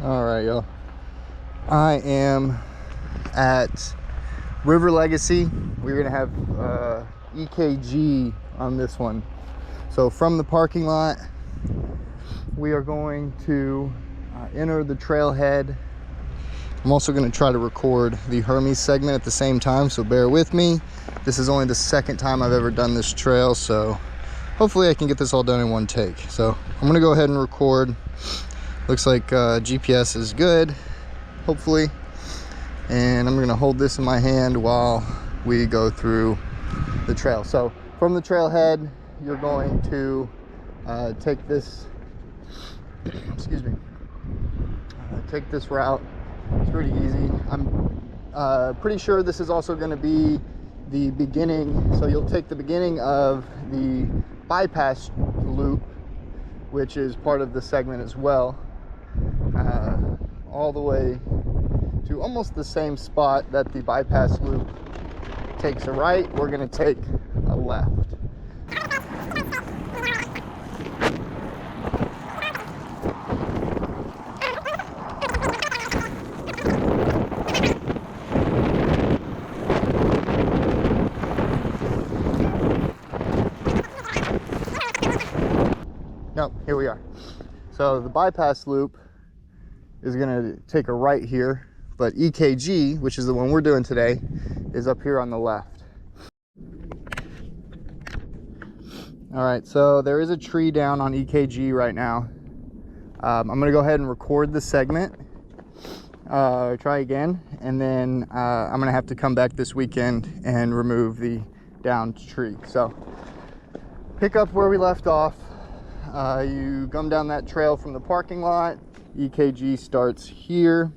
All right, y'all. I am at River Legacy. We're gonna have EKG on this one. So from the parking lot, we are going to enter the trailhead. I'm also going to try to record the Hermes segment at the same time, so bear with me. This is only the second time I've ever done this trail, so hopefully I can get this all done in one take. So I'm going to go ahead and record. Looks like GPS is good, hopefully. And I'm going to hold this in my hand while we go through the trail. So from the trailhead, you're going to take this, excuse me, take this route. It's pretty easy. I'm pretty sure this is also going to be the beginning. So you'll take the beginning of the bypass loop, which is part of the segment as well, all the way to almost the same spot that the bypass loop takes a right. We're going to take a left. Nope, here we are. So the bypass loop is going to take a right here, but EKG, which is the one we're doing today, is up here on the left. All right, so there is a tree down on EKG right now. I'm going to go ahead and record the segment, try again, and then I'm going to have to come back this weekend and remove the downed tree. So pick up where we left off. You come down that trail from the parking lot. EKG starts here,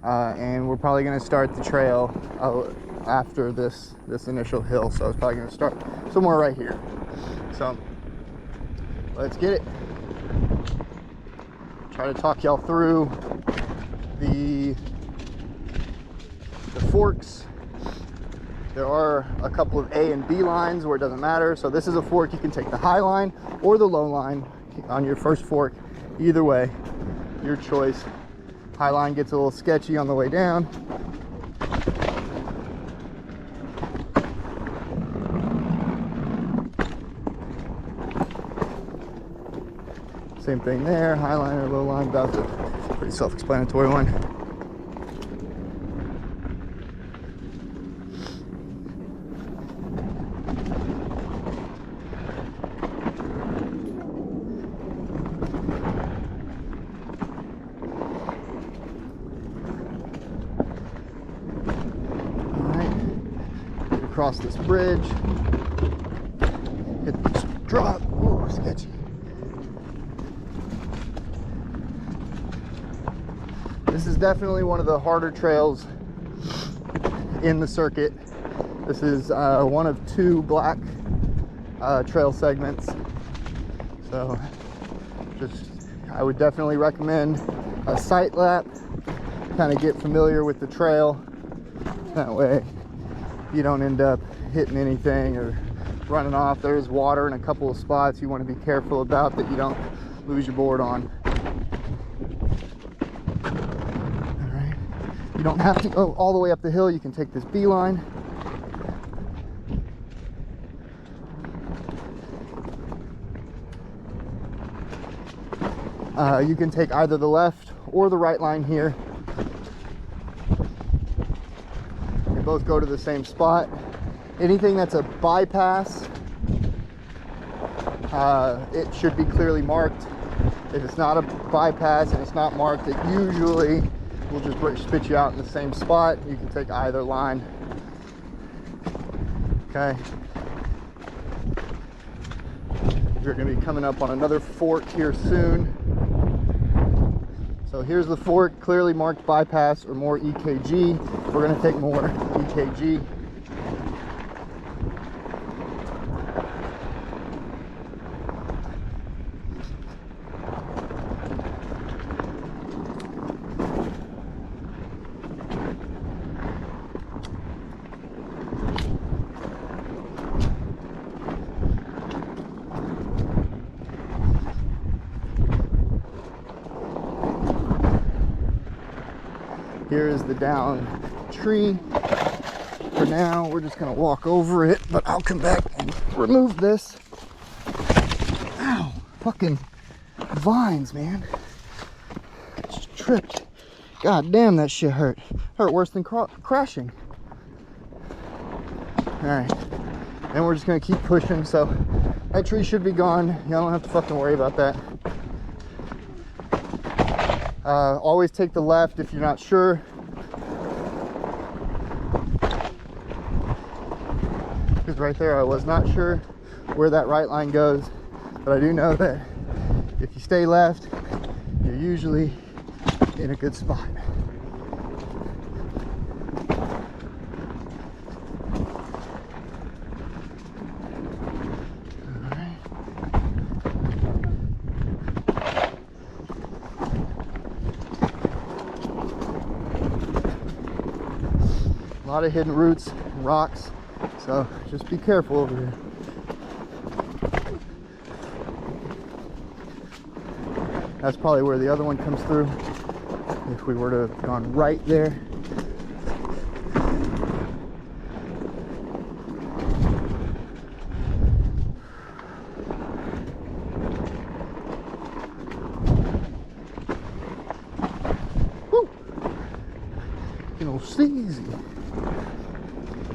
and we're probably going to start the trail after this initial hill. So it's probably going to start somewhere right here. So let's get it. Try to talk y'all through the forks. There are a couple of A and B lines where it doesn't matter. So this is a fork. You can take the high line or the low line on your first fork. Either way, your choice. High line gets a little sketchy on the way down. Same thing there. High line or low line. That's a pretty self-explanatory one. Across this bridge, hit this drop. Ooh, sketchy. This is definitely one of the harder trails in the circuit. This is one of two black trail segments. So I would definitely recommend a sight lap, kind of get familiar with the trail. That way you don't end up hitting anything or running off. There's water in a couple of spots you want to be careful about that you don't lose your board on. All right, you don't have to go all the way up the hill. You can take this B line. You can take either the left or the right line here. Both go to the same spot. Anything that's a bypass, it should be clearly marked. If it's not a bypass and it's not marked, it usually will just spit you out in the same spot. You can take either line. Okay. You're going to be coming up on another fork here soon. So here's the fork, clearly marked bypass or more EKG. We're going to take more EKG. Here is the down tree. For now, we're just gonna walk over it, but I'll come back and remove this. Ow, fucking vines, man. Just tripped. God damn, that shit hurt. Hurt worse than crashing. All right, and we're just gonna keep pushing. So that tree should be gone. Y'all don't have to fucking worry about that. Always take the left if you're not sure. Because right there I was not sure where that right line goes, but I do know that if you stay left, you're usually in a good spot. A lot of hidden roots and rocks, so just be careful over here. That's probably where the other one comes through. If we were to have gone right there. Woo! Getting a little sleazy.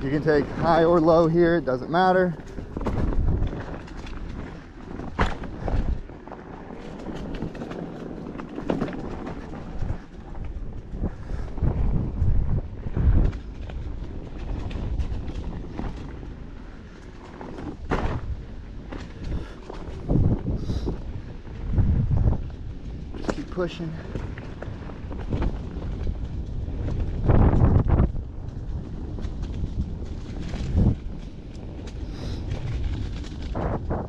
You can take high or low here, it doesn't matter. Just keep pushing.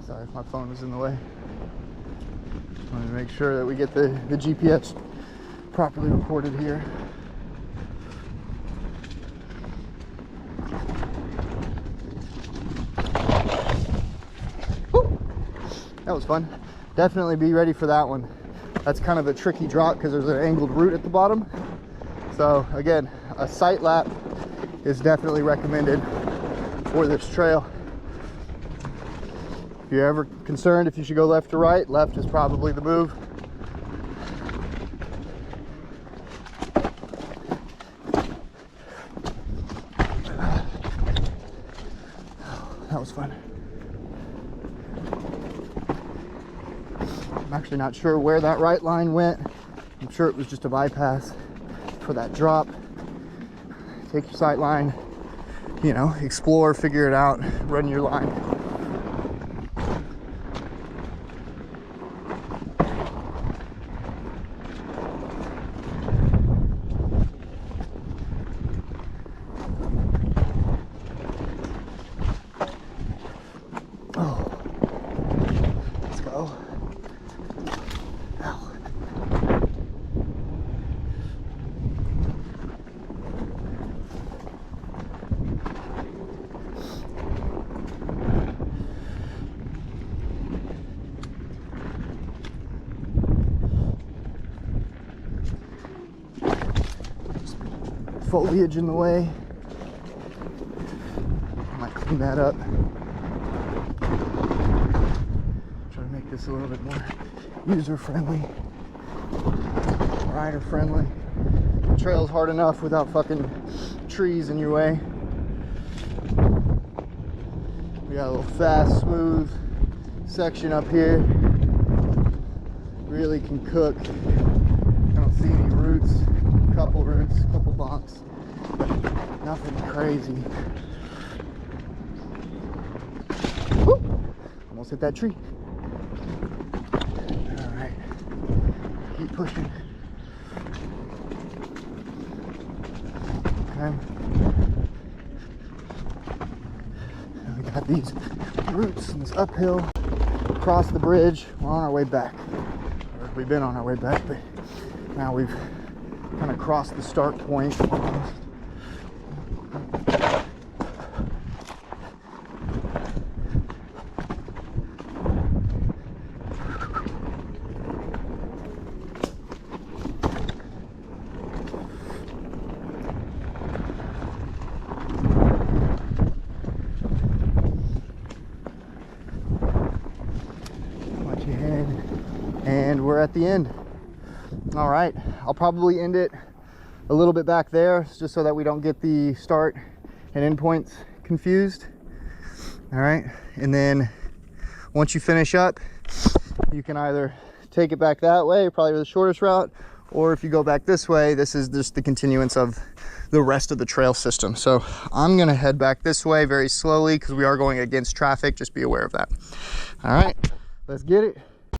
Sorry if my phone was in the way. Just wanted to make sure that we get the GPS properly recorded here. Woo! That was fun. Definitely be ready for that one. That's kind of a tricky drop because there's an angled root at the bottom. So again, a sight lap is definitely recommended for this trail. If you're ever concerned if you should go left or right, left is probably the move. That was fun. I'm actually not sure where that right line went. I'm sure it was just a bypass for that drop. Take your sight line, you know, explore, figure it out, run your line. Oh, let's go. Ow. Foliage in the way. I might clean that up. Try to make this a little bit more user-friendly, rider-friendly. The trail's hard enough without fucking trees in your way. We got a little fast, smooth section up here. Really can cook. I don't see any roots. Couple roots, couple bumps, but nothing crazy. Woo! Almost hit that tree. All right, keep pushing. Okay. And we got these roots and this uphill. Across the bridge. We're on our way back. Or we've been on our way back, but now we've kind of crossed the start point almost. and we're at the end. All right, I'll probably end it a little bit back there just so that we don't get the start and end points confused. All right, and then once you finish up, you can either take it back that way, probably the shortest route, or if you go back this way, this is just the continuance of the rest of the trail system. So I'm gonna head back this way very slowly because we are going against traffic. Just be aware of that. All right, let's get it.